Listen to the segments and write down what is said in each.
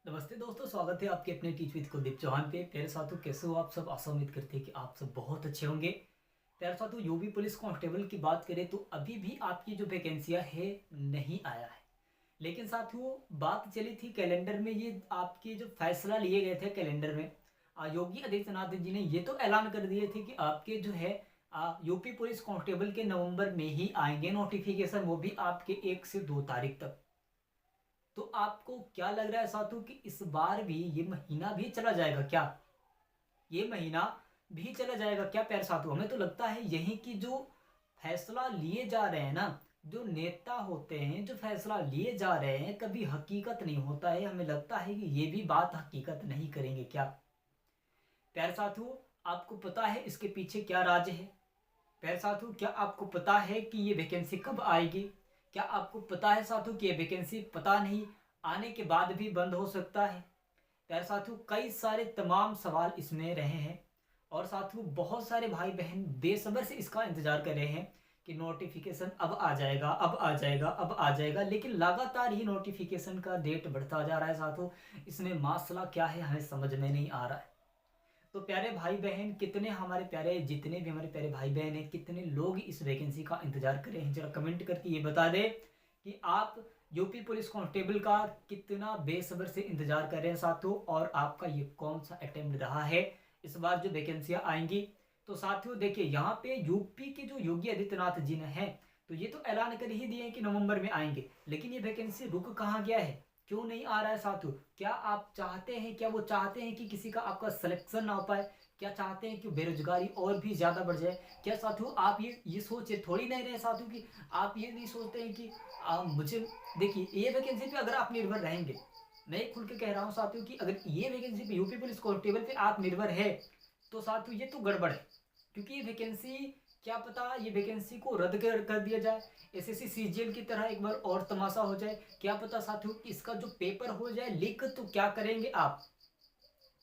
नमस्ते दोस्तों, स्वागत है आपके अपने टीच विद कुलदीप चौहान पे। प्यारे साथियों, कैसे हो आप सब? आशा उम्मीद करते हैं कि आप सब बहुत अच्छे होंगे। प्यारे साथियों, यूपी पुलिस कांस्टेबल की बात करें तो अभी भी आपकी जो वैकेंसियां है नहीं आया है। लेकिन साथियों, बात चली थी कैलेंडर में, ये आपके जो फैसला लिए गए थे कैलेंडर में, योगी आदित्यनाथ जी ने ये तो ऐलान कर दिए थे कि आपके जो है यूपी पुलिस कांस्टेबल के नवंबर में ही आएंगे नोटिफिकेशन, वो भी आपके 1 से 2 तारीख तक। तो आपको क्या लग रहा है साथियों कि इस बार भी ये महीना भी चला जाएगा क्या? ये महीना भी चला जाएगा क्या प्यारे साथियों? हमें तो लगता है यही कि जो फैसला लिए जा रहे हैं ना, जो नेता होते हैं जो फैसला लिए जा रहे हैं, कभी हकीकत नहीं होता है। हमें लगता है कि ये भी बात हकीकत नहीं करेंगे क्या? प्यारे साथियों, आपको पता है इसके पीछे क्या राज है? प्यारे साथियों, क्या आपको पता है कि ये वैकेंसी कब आएगी? क्या आपको पता है साथियों कि ये वैकेंसी पता नहीं आने के बाद भी बंद हो सकता है? प्यारे साथियों, कई सारे तमाम सवाल इसमें रहे हैं और साथियों बहुत सारे भाई बहन बेसब्र से इसका इंतजार कर रहे हैं कि नोटिफिकेशन अब आ जाएगा, अब आ जाएगा, अब आ जाएगा। लेकिन लगातार ही नोटिफिकेशन का डेट बढ़ता जा रहा है साथियों। इसमें मसला क्या है हमें समझ में नहीं आ रहा है। तो प्यारे भाई बहन, कितने हमारे प्यारे, जितने भी हमारे प्यारे भाई बहन हैं, कितने लोग इस वैकेंसी का इंतजार कर रहे हैं, जरा कमेंट करके ये बता दें कि आप यूपी पुलिस कांस्टेबल का कितना बेसब्र से इंतजार कर रहे हैं साथियों, और आपका ये कौन सा अटेम्प्ट रहा है इस बार जो वैकेंसियां आएंगी। तो साथियों देखिए, यहाँ पे यूपी के जो योगी आदित्यनाथ जी ने हैं, तो ये तो ऐलान कर ही दिए हैं कि नवंबर में आएंगे, लेकिन ये वैकेंसी रुक कहाँ गया है? क्यों नहीं आ रहा है साथियों? क्या आप चाहते हैं, क्या वो चाहते हैं कि किसी का आपका सिलेक्शन ना हो पाए? क्या चाहते हैं कि बेरोजगारी और भी ज्यादा बढ़ जाए? क्या साथियों आप ये सोचे थोड़ी नहीं रहे साथियों कि आप ये नहीं सोचते हैं कि मुझे, देखिए ये वैकेंसी पे अगर आप निर्भर रहेंगे, मैं खुल के कह रहा हूँ साथियों कि अगर ये वैकेंसी पे यूपी पुलिस कांस्टेबल पे आप निर्भर है तो साथियों ये तो गड़बड़ है। क्योंकि ये वैकेंसी, क्या पता ये वैकेंसी को रद्द कर दिया जाए, एसएससी सीजीएल की तरह एक बार और तमाशा हो जाए। क्या पता साथियों इसका जो पेपर हो जाए लीक, तो क्या करेंगे आप?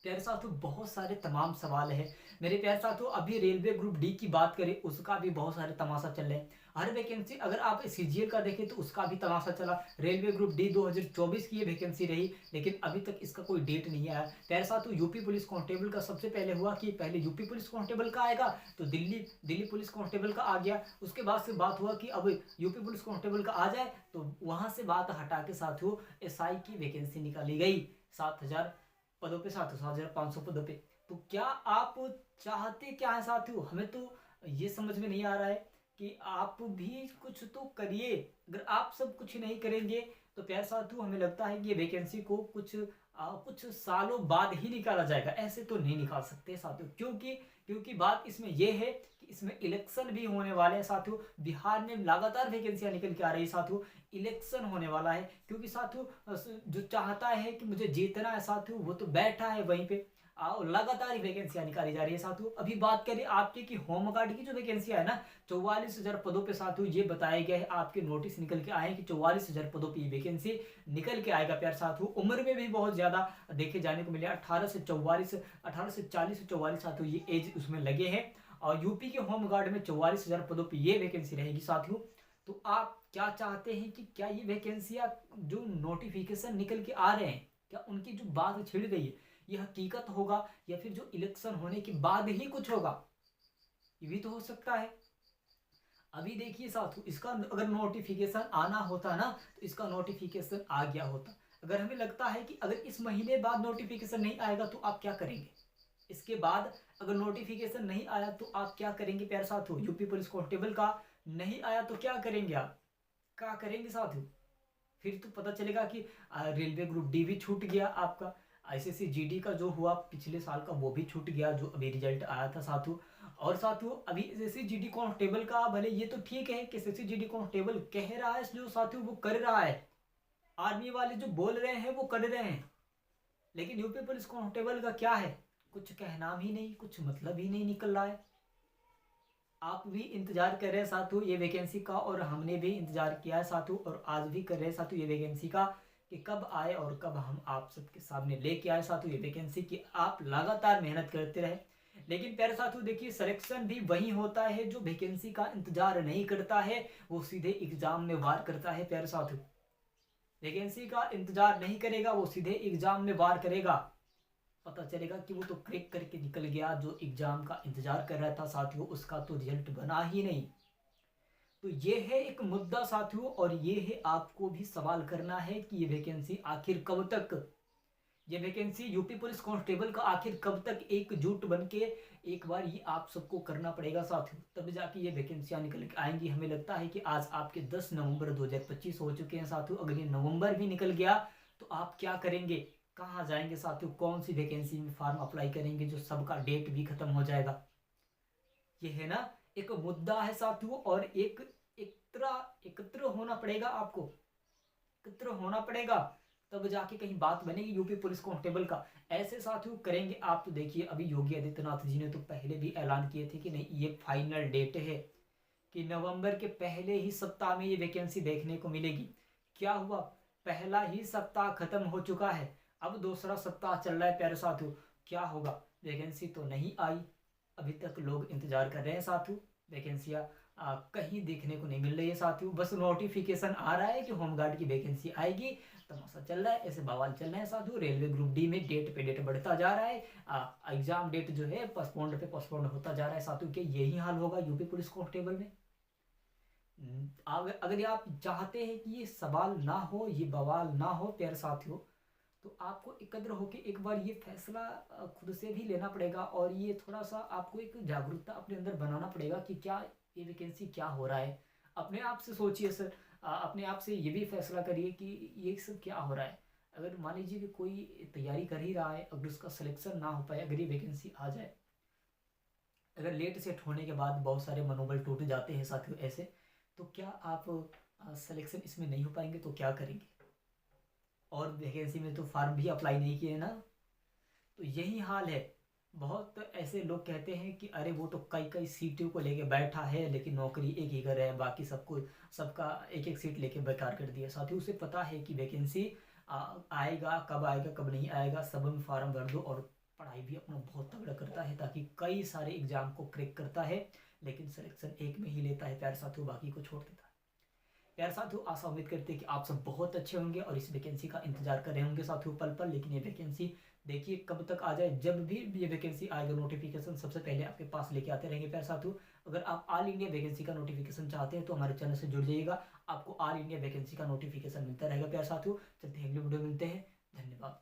प्यारे साथियों, बहुत सारे तमाम सवाल है मेरे प्यारे साथियों। अभी रेलवे ग्रुप डी की बात करें, उसका भी बहुत सारे तमाशा चल रहे हैं। हर वैकेंसी अगर आप सीजीएल का देखें तो उसका भी तमाशा चला। रेलवे ग्रुप डी 2024 की ये वैकेंसी रही, लेकिन अभी तक इसका कोई डेट नहीं आया। प्यारे साथियों, यूपी पुलिस कांस्टेबल का सबसे पहले हुआ कि पहले यूपी पुलिस कांस्टेबल का आएगा, तो दिल्ली पुलिस कांस्टेबल का आ गया। उसके बाद से बात हुआ कि अब यूपी पुलिस कांस्टेबल का आ जाए, तो वहां से बात हटा के साथियों एसआई की वैकेंसी निकाली गई 7,000 पदों पे साथियों, 7,500 पदों पे। तो क्या आप चाहते क्या है साथियों? हमें तो ये समझ में नहीं आ रहा है कि आप भी कुछ तो करिए। अगर आप सब कुछ नहीं करेंगे तो प्यारे साथियों हमें लगता है कि ये वैकेंसी को कुछ सालों बाद ही निकाला जाएगा। ऐसे तो नहीं निकाल सकते साथियों, क्योंकि बात इसमें यह है कि इसमें इलेक्शन भी होने वाले हैं साथियों। बिहार में लगातार वैकेंसियां निकल के आ रही है साथियों, इलेक्शन होने वाला है। क्योंकि साथियों जो चाहता है कि मुझे जीतना है साथियों, वो तो बैठा है वहीं पे। लगातार ही वैकेंसियां निकाली जा रही है साथियों। अभी बात करें आपके की होमगार्ड की जो वैकेंसियां है ना, 44,000 पदों पे साथियों, ये बताया गया है, आपके नोटिस निकल के आए कि 44,000 पदों पे वैकेंसी निकल के आएगा। प्यार साथियों, उम्र में भी बहुत ज्यादा देखे जाने को मिले, 18 से 40 साथियों ये एज उसमें लगे हैं। और यूपी के होमगार्ड में 44,000 पदों पे ये वैकेंसी रहेगी साथियों। तो आप क्या चाहते हैं कि क्या ये वैकेंसियां जो नोटिफिकेशन निकल के आ रहे हैं, क्या उनकी जो बात छिड़ गई है ये हकीकत होगा, या फिर जो इलेक्शन होने के बाद ही कुछ होगा? ये भी तो हो सकता है। अभी देखिए साथियों, इसका अगर नोटिफिकेशन आना होता ना, तो इसका नोटिफिकेशन आ गया होता। अगर हमें लगता है कि अगर इस महीने बाद नोटिफिकेशन नहीं आएगा तो आप क्या करेंगे? इसके बाद अगर नोटिफिकेशन नहीं आया तो आप क्या करेंगे प्यारे साथियों? यूपी पुलिस कांस्टेबल का नहीं आया तो क्या करेंगे आप? क्या करेंगे साथियों? फिर तो पता चलेगा कि रेलवे ग्रुप डी भी छूट गया आपका, आईसीसी जीडी का जो हुआ पिछले साल का वो भी छूट गया, जो अभी रिजल्ट आया था साथियों। और साथियों अभी एसएससी जीडी कांस्टेबल का भले ये तो ठीक है कि एसएससी जीडी कांस्टेबल कह रहा है, जो साथियों वो कर रहा है, आर्मी वाले जो बोल रहे हैं वो कर रहे हैं, लेकिन यूपी पुलिस कांस्टेबल का क्या है? कुछ कहना भी नहीं, कुछ मतलब ही नहीं निकल रहा है। आप भी इंतजार कर रहे हैं साथियों ये वैकेंसी का, और हमने भी इंतजार किया है साथियों, और आज भी कर रहे हैं साथियों ये वैकेंसी का कि कब आए और कब हम आप सबके सामने लेके आए साथियों ये वैकेंसी की। आप लगातार मेहनत करते रहे। लेकिन प्यारे साथियों देखिए, सिलेक्शन भी वही होता है जो वैकेंसी का इंतजार नहीं करता है, वो सीधे एग्जाम में वार करता है प्यारे साथियों। वैकेंसी का इंतजार नहीं करेगा, वो सीधे एग्जाम में वार करेगा। पता चलेगा कि वो तो क्रैक करके निकल गया, जो एग्जाम का इंतजार कर रहा था साथियों उसका तो रिजल्ट बना ही नहीं। तो ये है एक मुद्दा साथियों, और ये है आपको भी सवाल करना है कि ये वैकेंसी आखिर कब तक, ये वैकेंसी यूपी पुलिस कांस्टेबल का आखिर कब तक एकजुट बन के एक बार ये आप सबको करना पड़ेगा साथियों, तब जाके ये वैकेंसियां निकल के आएंगी। हमें लगता है कि आज आपके 10 नवंबर 2025 हो चुके हैं साथियों। अगर ये नवंबर भी निकल गया तो आप क्या करेंगे, कहाँ जाएंगे साथियों, कौन सी वैकेंसी में फॉर्म अप्लाई करेंगे, जो सबका डेट भी खत्म हो जाएगा। ये है ना एक मुद्दा है साथियों, और एक एकत्र होना पड़ेगा आपको, एकत्र होना पड़ेगा, तब जाके कहीं बात बनेगी यूपी पुलिस कांस्टेबल का। ऐसे साथियों करेंगे आप तो देखिए, अभी योगी आदित्यनाथ जी ने तो पहले भी ऐलान किए थे कि नहीं ये फाइनल डेट है कि नवंबर के पहले ही सप्ताह में ये वैकेंसी देखने को मिलेगी। क्या हुआ, पहला ही सप्ताह खत्म हो चुका है, अब दूसरा सप्ताह चल रहा है प्यारे साथियों। क्या होगा, वैकेंसी तो नहीं आई, अभी तक लोग इंतजार कर रहे हैं साथियों, वैकेंसियां कहीं देखने को नहीं मिल रही है साथियों। बस नोटिफिकेशन आ रहा है कि होमगार्ड की वैकेंसी आएगी, तमाशा चल रहा है, ऐसे बवाल चल रहे हैं साधु। रेलवे ग्रुप डी में डेट पे डेट बढ़ता जा रहा है, एग्जाम डेट जो है पोस्टपोन्ड पे पोस्टपोन्ड होता जा रहा है साधु। के यही हाल होगा यूपी पुलिस कांस्टेबल में। अगर आप चाहते हैं कि ये सवाल ना हो, ये बवाल ना हो प्यारे साथियों, तो आपको एकत्र होकर एक बार ये फैसला खुद से भी लेना पड़ेगा, और ये थोड़ा सा आपको एक जागरूकता अपने अंदर बनाना पड़ेगा कि क्या ये वैकेंसी क्या हो रहा है। अपने आप से सोचिए सर, अपने आप से ये भी फैसला करिए कि ये सब क्या हो रहा है। अगर मान लीजिए कि कोई तैयारी कर ही रहा है, अगर उसका सिलेक्शन ना हो पाए, अगर ये वैकेंसी आ जाए, अगर लेट सेट होने के बाद बहुत सारे मनोबल टूट जाते हैं साथियों ऐसे, तो क्या आप सिलेक्शन इसमें नहीं हो पाएंगे तो क्या करेंगे। और वैकेंसी में तो फॉर्म भी अप्लाई नहीं किए ना, तो यही हाल है। बहुत ऐसे लोग कहते हैं कि अरे वो तो कई कई सीटों को लेके बैठा है, लेकिन नौकरी एक ही कर रहा है, बाकी सबको सबका एक एक सीट लेके बेकार कर दिया। साथ ही उसे पता है कि वैकेंसी आएगा कब नहीं आएगा, सब में फॉर्म भर दो, और पढ़ाई भी अपना बहुत तगड़ा करता है ताकि कई सारे एग्जाम को क्रैक करता है, लेकिन सिलेक्शन एक में ही लेता है प्यारे साथियों, बाकी को छोड़ देता है। यार साथियों आशा उम्मीद करते हैं कि आप सब बहुत अच्छे होंगे और इस वैकेंसी का इंतजार कर रहे होंगे साथियों पल पल। लेकिन ये वैकेंसी देखिए कब तक आ जाए, जब भी ये वैकेंसी आएगा नोटिफिकेशन सबसे पहले आपके पास लेके आते रहेंगे प्यारे साथियों। अगर आप ऑल इंडिया वैकेंसी का नोटिफिकेशन चाहते हैं तो हमारे चैनल से जुड़ जाइएगा, आपको ऑल इंडिया वैकेंसी का नोटिफिकेशन मिलता रहेगा प्यारे साथियों। चलते हैं अगले वीडियो में मिलते हैं, धन्यवाद।